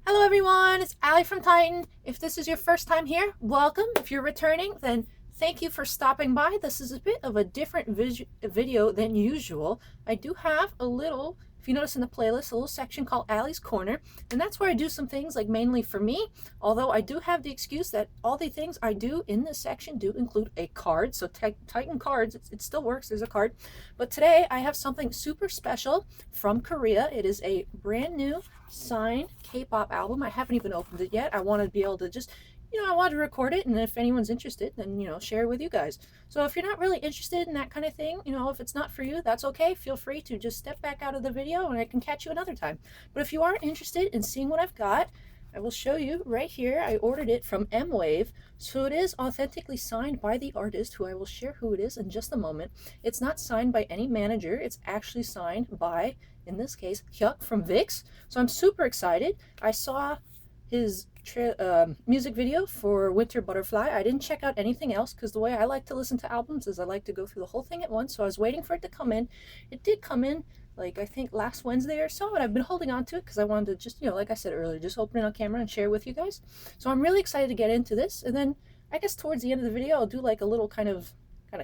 Hello everyone, it's Ali from Titan. If this is your first time here, welcome. If you're returning, then thank you for stopping by. This is a bit of a different video than usual. I do have a little, if you notice in the playlist, a little section called Ali's Corner, and that's where I do some things like mainly for me, although I do have the excuse that all the things I do in this section do include a card, so Titan cards, it still works, there's a card. But today I have something super special from Korea. It is a brand new signed K-pop album. I haven't even opened it yet. I want to be able to just, I want to record it, and if anyone's interested, then, share it with you guys. So if you're not really interested in that kind of thing, if it's not for you, that's okay. Feel free to just step back out of the video and I can catch you another time. But if you are interested in seeing what I've got, I will show you right here. I ordered it from M-Wave, so it is authentically signed by the artist, who I will share who it is in just a moment. It's not signed by any manager. It's actually signed by, in this case, HYUK from VIXX. So I'm super excited. I saw his music video for Winter Butterfly. I didn't check out anything else because the way I like to listen to albums is I like to go through the whole thing at once. So I was waiting for it to come in. It did come in, like, I think last Wednesday or so, and I've been holding on to it because I wanted to just, like I said earlier, just open it on camera and share with you guys. So I'm really excited to get into this, and then I guess towards the end of the video I'll do like a little kind of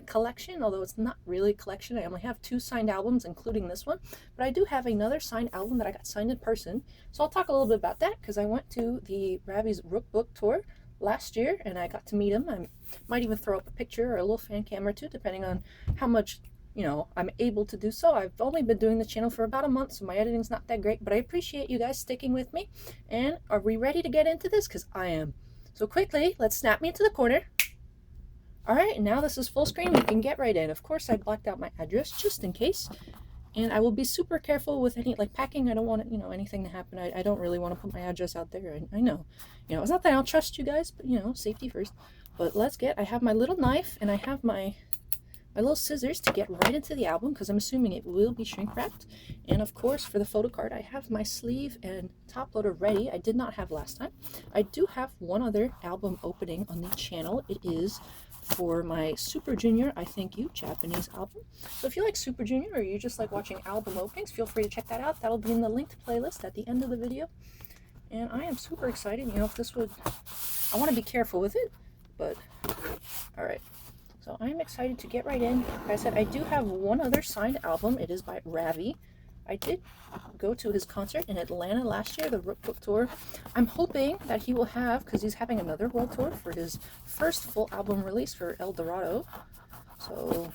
collection, although it's not really a collection. I only have 2 signed albums, including this one, but I do have another signed album that I got signed in person. So I'll talk a little bit about that because I went to the Ravi's HYUK book tour last year and I got to meet him. I might even throw up a picture or a little fan camera too, depending on how much I'm able to do so. I've only been doing the channel for about a month, so my editing's not that great, but I appreciate you guys sticking with me. And are we ready to get into this? Because I am. So quickly, let's snap me into the corner. All right, now this is full screen. We can get right in. Of course, I blacked out my address just in case, and I will be super careful with any packing. I don't want anything to happen. I don't really want to put my address out there. I know, it's not that I don't trust you guys, but safety first. But let's get. I have my little knife and I have my little scissors to get right into the album because I'm assuming it will be shrink wrapped. And of course, for the photo card, I have my sleeve and top loader ready. I did not have last time. I do have one other album opening on the channel. It is for my Super Junior I Thank You Japanese album. So if you like Super Junior or you just like watching album openings, feel free to check that out. That'll be in the linked playlist at the end of the video. And I am super excited. If this would, I want to be careful with it, but all right. So I'm excited to get right in. Like I said, I do have one other signed album. It is by Ravi. I did go to his concert in Atlanta last year, the HYUK book tour. I'm hoping that he will have, because he's having another world tour for his first full album release for El Dorado. So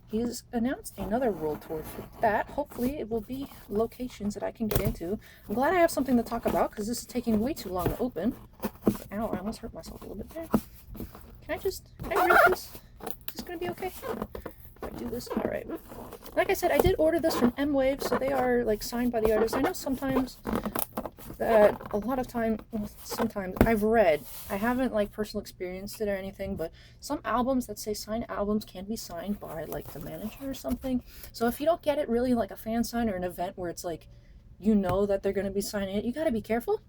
he's announced another world tour for that. Hopefully it will be locations that I can get into. I'm glad I have something to talk about because this is taking way too long to open. Ow, I almost hurt myself a little bit there. Can I read this? Is this going to be okay? If I do this, all right. Like I said, I did order this from M-Wave, so they are like signed by the artist. I know sometimes that a lot of time, well, sometimes I've read, I haven't like personal experienced it or anything, but some albums that say signed albums can be signed by like the manager or something. So if you don't get it really like a fan sign or an event where it's like, that they're going to be signing it, you got to be careful.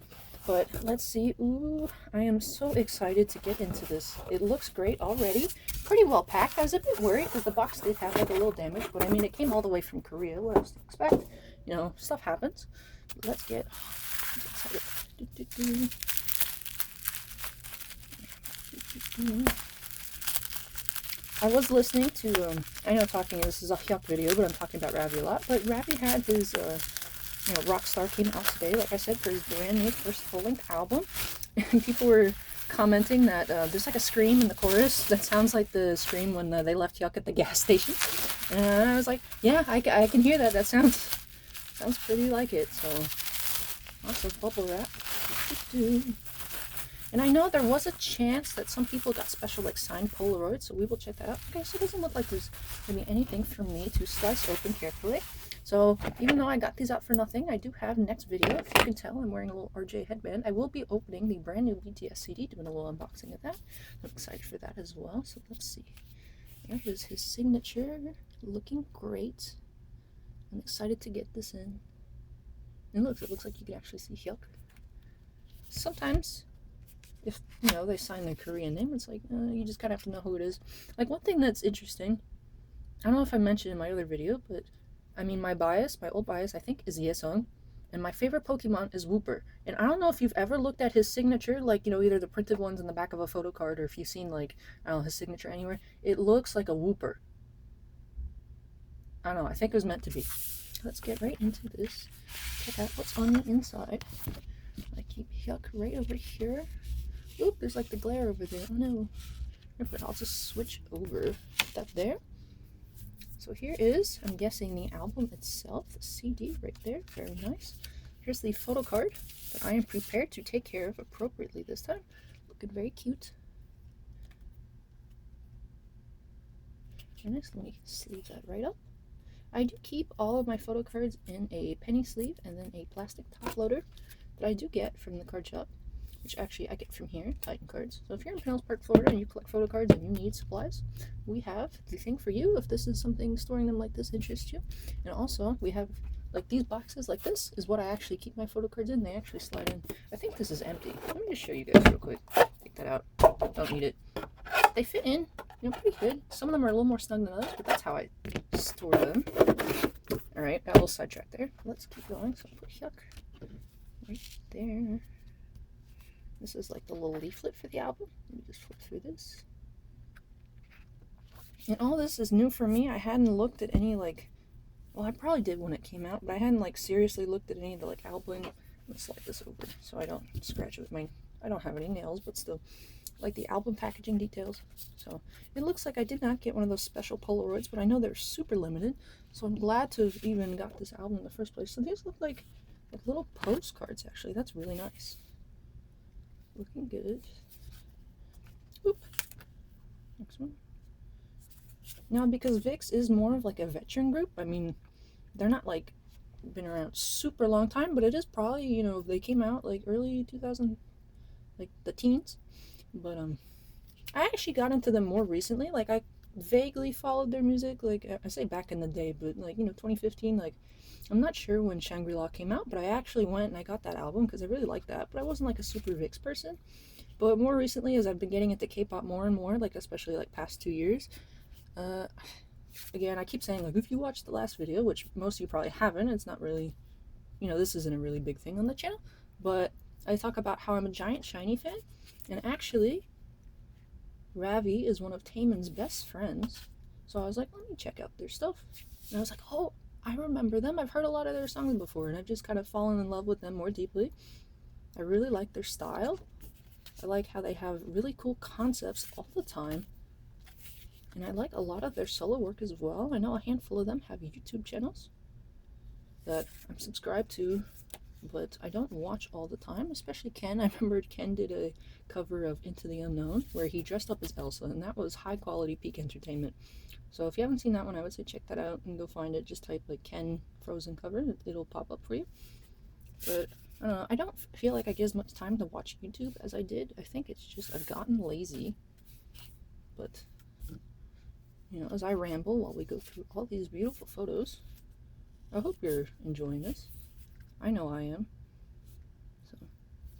But let's see. Ooh, I am so excited to get into this. It looks great already. Pretty well packed. I was a bit worried because the box did have like a little damage, but I mean, it came all the way from Korea. What else to expect? Stuff happens. Let's get excited. I was listening to, I know this is a HYUK video, but I'm talking about Ravi a lot. But Ravi had his, Rockstar came out today, like I said, for his brand new first full-length album. And people were commenting that there's like a scream in the chorus that sounds like the scream when they left HYUK at the gas station. And I was like, yeah, I can hear that. That sounds pretty like it. So lots of bubble wrap. And I know there was a chance that some people got special like signed Polaroids, so we will check that out. Okay, so it doesn't look like there's going to be anything for me to slice open carefully. So even though I got these out for nothing, I do have next video. If you can tell, I'm wearing a little RJ headband. I will be opening the brand new BTS CD, doing a little unboxing of that. I'm excited for that as well. So let's see. There is his signature, looking great. I'm excited to get this in. And look, it looks like you can actually see HYUK. Sometimes, if they sign their Korean name, it's like you just kind of have to know who it is. Like one thing that's interesting, I don't know if I mentioned in my other video, but I mean, my old bias, I think, is Yesung. And my favorite Pokemon is Wooper. And I don't know if you've ever looked at his signature, like, you know, either the printed ones in the back of a photo card, or if you've seen, like, I don't know, his signature anywhere. It looks like a Wooper. I don't know, I think it was meant to be. Let's get right into this. Check out what's on the inside. I keep HYUK right over here. Oop, there's like the glare over there. Oh no. But I'll just switch over that there. So here is, I'm guessing, the album itself, the CD right there. Very nice. Here's the photo card that I am prepared to take care of appropriately this time. Looking very cute. Very nice. Let me sleeve that right up. I do keep all of my photo cards in a penny sleeve and then a plastic top loader that I do get from the card shop, which actually I get from here, Titan Cards. So if you're in Pinellas Park, Florida, and you collect photo cards and you need supplies, we have the thing for you if this is something storing them like this interests you. And also, we have like these boxes like this is what I actually keep my photo cards in. They actually slide in. I think this is empty. Let me just show you guys real quick. Take that out. Don't need it. They fit in, you know, pretty good. Some of them are a little more snug than others, but that's how I store them. All right, got a little sidetracked there. Let's keep going. So I'll put HYUK right there. This is like the little leaflet for the album. Let me just flip through this. And all this is new for me. I hadn't looked at any, like, well, I probably did when it came out, but I hadn't like seriously looked at any of the like album. Let's slide this over so I don't scratch it with my, I don't have any nails, but still, like the album packaging details. So it looks like I did not get one of those special Polaroids, but I know they're super limited. So I'm glad to have even got this album in the first place. So these look like little postcards, actually. That's really nice. Looking good. Oop. Next one. Now, because VIXX is more of like a veteran group, I mean, they're not like been around super long time, but it is probably, you know, they came out like early 2000, like the teens. But I actually got into them more recently. Like I vaguely followed their music, like I say back in the day, but like, you know, 2015, like I'm not sure when Shangri-La came out, but I actually went and I got that album because I really liked that, but I wasn't like a super VIXX person. But more recently, as I've been getting into K-pop more and more, like especially like past 2 years, again, I keep saying, like, if you watched the last video, which most of you probably haven't, it's not really, you know, this isn't a really big thing on the channel, but I talk about how I'm a giant SHINee fan, and actually Ravi is one of Taemin's best friends, so I was like, let me check out their stuff. And I was like, oh, I remember them. I've heard a lot of their songs before, and I've just kind of fallen in love with them more deeply. I really like their style. I like how they have really cool concepts all the time, and I like a lot of their solo work as well. I know a handful of them have YouTube channels that I'm subscribed to, but I don't watch all the time, especially Ken. I remember Ken did a cover of Into the Unknown where he dressed up as Elsa, and that was high quality peak entertainment. So if you haven't seen that one, I would say check that out and go find it. Just type like Ken Frozen cover, it'll pop up for you. But I don't know, I don't feel like I get as much time to watch YouTube as I did. I think it's just I've gotten lazy. But you know, as I ramble while we go through all these beautiful photos, I hope you're enjoying this. I know I am. So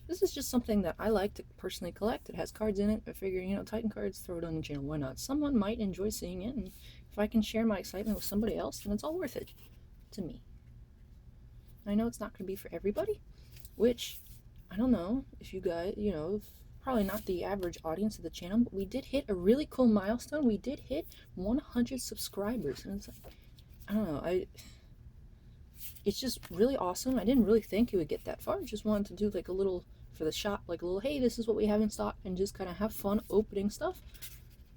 this is just something that I like to personally collect. It has cards in it. I figure, you know, Titan Cards, throw it on the channel. Why not? Someone might enjoy seeing it, and if I can share my excitement with somebody else, then it's all worth it to me. I know it's not going to be for everybody, which I don't know if you guys, you know, probably not the average audience of the channel, but we did hit a really cool milestone. We did hit 100 subscribers, and it's like, I don't know, it's just really awesome. I didn't really think it would get that far. I just wanted to do like a little for the shop, like a little, hey, this is what we have in stock, and just kind of have fun opening stuff.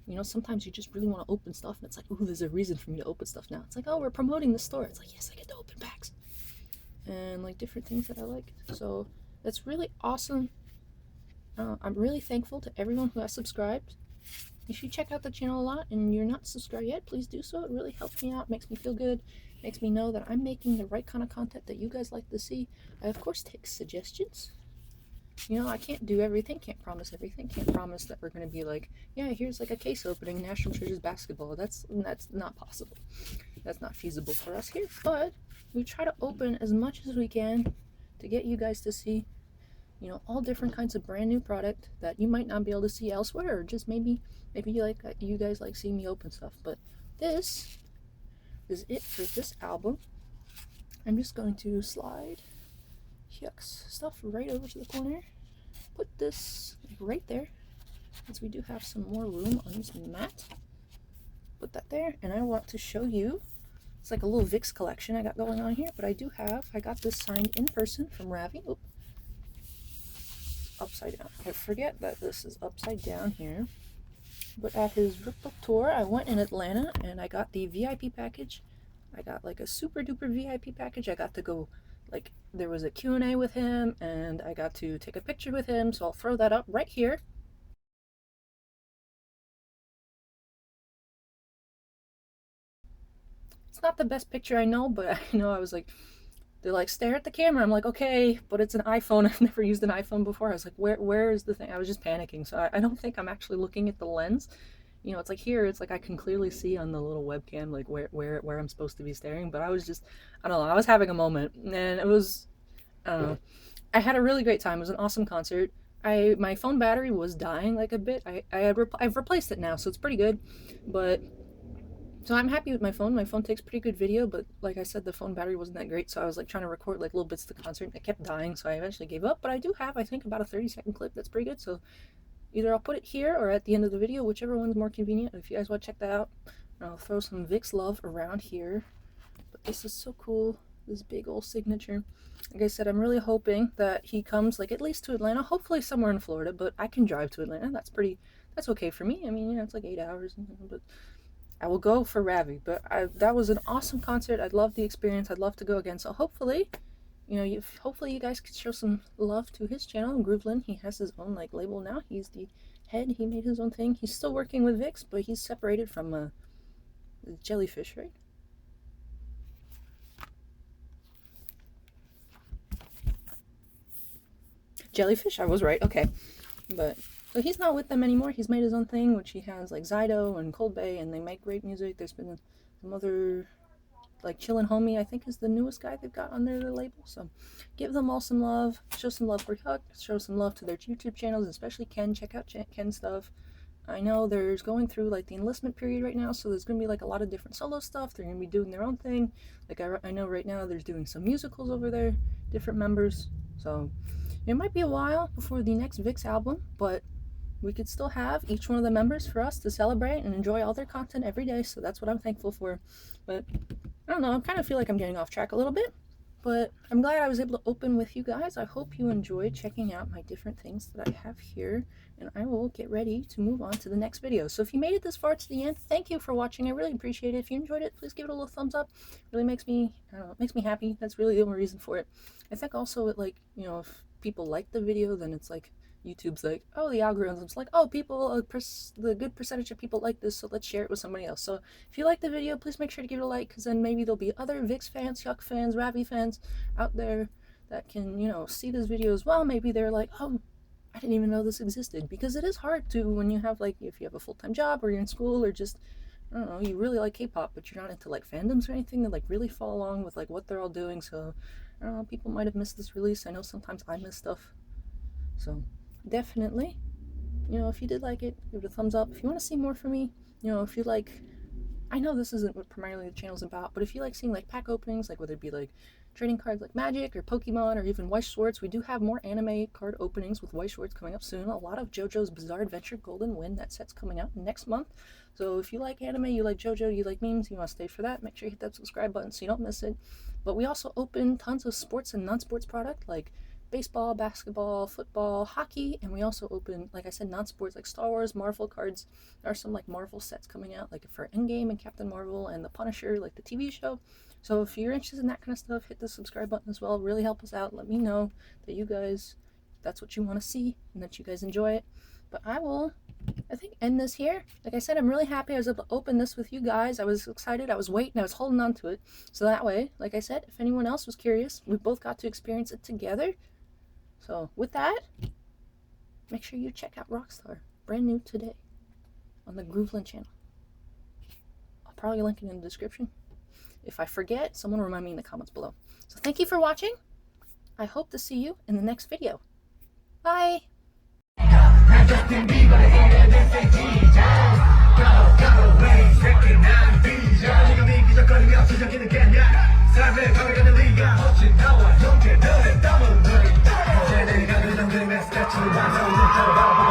You know, sometimes you just really want to open stuff, and it's like, ooh, there's a reason for me to open stuff now. It's like, oh, we're promoting the store. It's like, yes, I get to open packs and like different things that I like. So that's really awesome. I'm really thankful to everyone who has subscribed. If you check out the channel a lot and you're not subscribed yet, please do so. It really helps me out, makes me feel good, makes me know that I'm making the right kind of content that you guys like to see. I, of course, take suggestions. You know, I can't do everything, can't promise everything, can't promise that we're going to be like, yeah, here's like a case opening, National Treasures basketball. That's not possible. That's not feasible for us here, but we try to open as much as we can to get you guys to see, you know, all different kinds of brand new product that you might not be able to see elsewhere, or just maybe you guys like seeing me open stuff. But this is it for this album. I'm just going to slide HYUK's stuff right over to the corner. Put this like right there, since we do have some more room on this mat. Put that there, and I want to show you, it's like a little VIXX collection I got going on here, but I got this signed in person from Ravi. Oop. Upside down. I forget that this is upside down here. But at his book tour, I went in Atlanta and I got the VIP package. I got like a super duper VIP package. I got to go, like, there was a Q&A with him and I got to take a picture with him. So I'll throw that up right here. It's not the best picture, I know, but I know I was like, they're like, stare at the camera. I'm like, okay, but it's an iPhone. I've never used an iPhone before. I was like, where is the thing? I was just panicking. So I don't think I'm actually looking at the lens. You know, it's like here, it's like I can clearly see on the little webcam, like where I'm supposed to be staring. But I was just, I don't know, I was having a moment. And it was, I don't know. I had a really great time. It was an awesome concert. My phone battery was dying like a bit. I've replaced it now, so it's pretty good. But so I'm happy with my phone. My phone takes pretty good video, but like I said, the phone battery wasn't that great, so I was like trying to record like little bits of the concert and it kept dying, so I eventually gave up. But I do have, I think, about a 30-second clip that's pretty good, so either I'll put it here or at the end of the video, whichever one's more convenient. If you guys want to check that out, I'll throw some VIXX love around here. But this is so cool, this big old signature. Like I said, I'm really hoping that he comes like at least to Atlanta, hopefully somewhere in Florida, but I can drive to Atlanta. That's okay for me. I mean, you know, it's like 8 hours, but I will go for Ravi. But that was an awesome concert. I loved the experience. I'd love to go again. So hopefully, you know, hopefully you guys could show some love to his channel. Groovlin, he has his own like label now. He's the head. He made his own thing. He's still working with VIXX, but he's separated from Jellyfish, right? Jellyfish, I was right. Okay, but so he's not with them anymore. He's made his own thing, which he has like Zydo and Cold Bay, and they make great music. There's been some other, like Chillin' Homie, I think is the newest guy they've got on their label. So give them all some love. Show some love for HYUK. Show some love to their YouTube channels, especially Ken. Check out Ken's stuff. I know there's going through like the enlistment period right now, so there's going to be like a lot of different solo stuff. They're going to be doing their own thing. Like I know right now there's doing some musicals over there, different members. So it might be a while before the next VIXX album, but we could still have each one of the members for us to celebrate and enjoy all their content every day. So that's what I'm thankful for. But I don't know, I kind of feel like I'm getting off track a little bit, but I'm glad I was able to open with you guys. I hope you enjoyed checking out my different things that I have here, and I will get ready to move on to the next video. So if you made it this far to the end, thank you for watching. I really appreciate it. If you enjoyed it, please give it a little thumbs up. It really makes me, I don't know, it makes me happy. That's really the only reason for it. I think also it, like, you know, if people like the video, then it's like YouTube's like, oh, the algorithm's like, oh, people, the good percentage of people like this, so let's share it with somebody else. So if you like the video, please make sure to give it a like, because then maybe there'll be other VIXX fans, HYUK fans, Ravi fans out there that can, you know, see this video as well. Maybe they're like, oh, I didn't even know this existed, because it is hard to, when you have like, if you have a full-time job or you're in school or just, I don't know, you really like K-pop, but you're not into like fandoms or anything that like really follow along with like what they're all doing. So I don't know, people might have missed this release. I know sometimes I miss stuff. So definitely, you know, if you did like it, give it a thumbs up. If you want to see more from me, you know, if you like, I know this isn't what primarily the channel's about, but if you like seeing like pack openings, like whether it be like trading cards like Magic or Pokemon or even Weiss Schwartz, we do have more anime card openings with Weiss Schwartz coming up soon. A lot of JoJo's Bizarre Adventure Golden Wind, that set's coming out next month. So if you like anime, you like JoJo, you like memes, you want to stay for that, make sure you hit that subscribe button so you don't miss it. But we also open tons of sports and non-sports product like baseball, basketball, football, hockey, and we also open, like I said, non-sports like Star Wars, Marvel cards. There are some like Marvel sets coming out, like for Endgame and Captain Marvel and The Punisher, like the TV show. So if you're interested in that kind of stuff, hit the subscribe button as well. Really help us out. Let me know that you guys, that's what you want to see and that you guys enjoy it. But I will, I think, end this here. Like I said, I'm really happy I was able to open this with you guys. I was excited. I was waiting. I was holding on to it. So that way, like I said, if anyone else was curious, we both got to experience it together. So with that, make sure you check out Rockstar, brand new today on the Groovlin channel. I'll probably link it in the description. If I forget, someone remind me in the comments below. So thank you for watching. I hope to see you in the next video. Bye! 지금 당장 못 가다가